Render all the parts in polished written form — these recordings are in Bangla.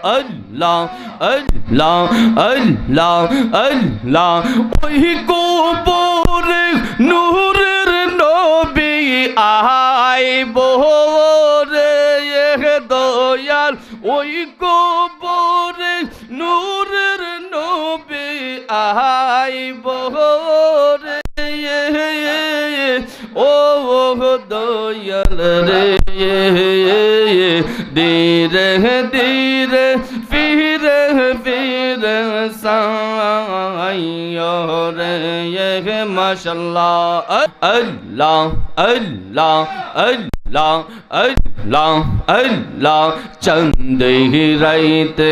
আল্লাহ আল্লাহ আল্লাহ আল্লাহ ওই কবরে নূরের নবী আইব রে দয়াল ওই কবরে নূরের নবী আইব রে ও দয়াল রে ধীরে ধীরে ফিরে ফিরে সাইয়ো রে মাশাআল্লাহ আল্লাহ আল্লাহ আল্লাহ আল্লাহ আল্লাহ চন্দে রাইতে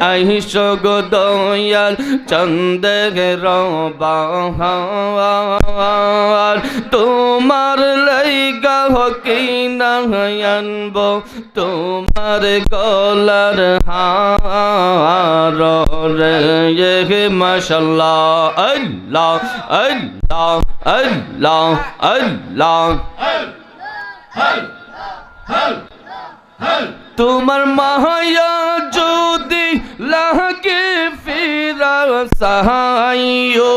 আইসো গো দয়াল চন্দে রবাহার তোমার লাইগা হকিনা আনবো তোমার গলার হার রে মাশাআল্লাহ আল্লাহ আল্লাহ আল্লাহ আল্লাহ তোমার মায়া যদি লাগে ফিরা সাহাইয়ো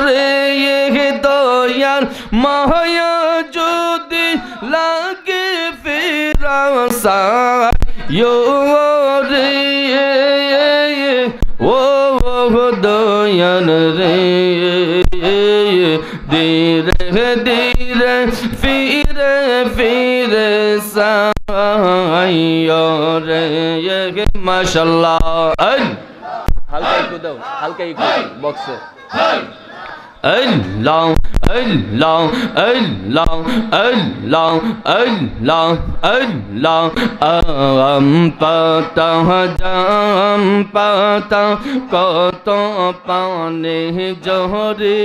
রে দয়াল মায়া যদি লাগে ফিরা সাহাইয়ো রে ও দয়াল রে ধীরে ধীরে ফিরে ফিরে সাইয়ো রে মাশাআল্লাহ হালকা একটু দাও হালকা একটু বক্সে আল্লাহ আল্লাহ আল্লাহ আল্লাহ আল্লাহ আল্লাহ আম পাতা জাম পাতা কত পানে জহরে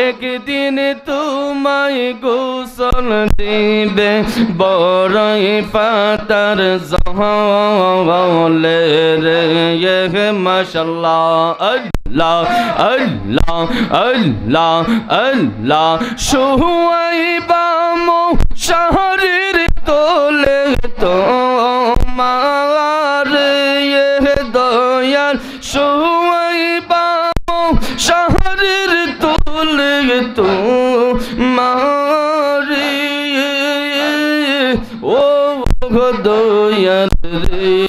একদিন তোমায় গোসল দিবে বড়ই পাতার জহলে রে মাশাআল্লাহ আল্লাহ আল্লাহ আল্লাহ আল্লাহ সুহাইবাম শহরের তোলে তোমার দয়াল সুহাইবাম শহরের তোলে তোমার ও দয়াল রে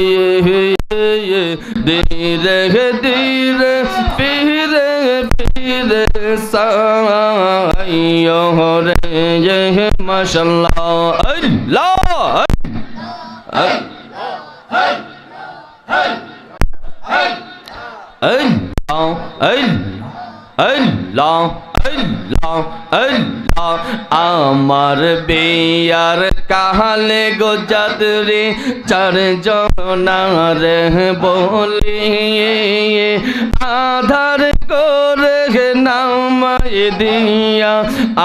ধীরে ধীরে ফিরে ফিরে সাইয়ো রে মাশাআল্লাহ আল্লাহ আল্লাহ আল্লাহ আল্লাহ আল্লাহ আমার বিয়ার কাহালে গো যাদরে চার জনার বলি আধার করে নামায় দিয়া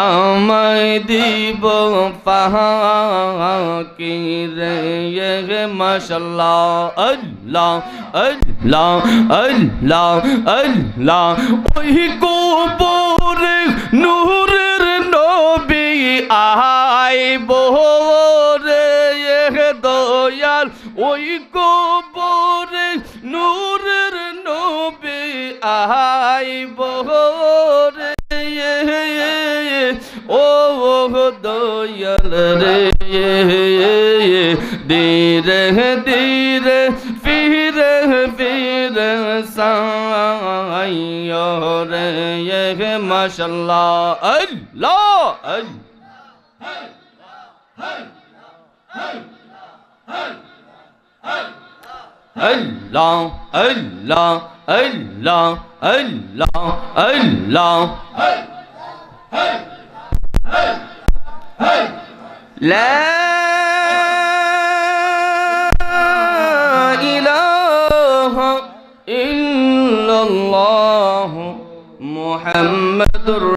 আমায় দিব পাকি রে মাশাআল্লাহ আল্লাহ আল্লাহ আল্লাহ আল্লাহ ওই কবরে নূরের নবী আইব রে দয়াল ওই কবরে নূরের নবী আইব রে ও দয়াল রে ধীরে ধীরে ফিরে ফিরে সাইয়ো রে মাশাআল্লাহ আল্লাহ আল্লাহ আল্লাহ আল্লাহ আল্লাহ আল্লাহ লা ইলাহা ইল্লাল্লাহ মুহাম্মাদুর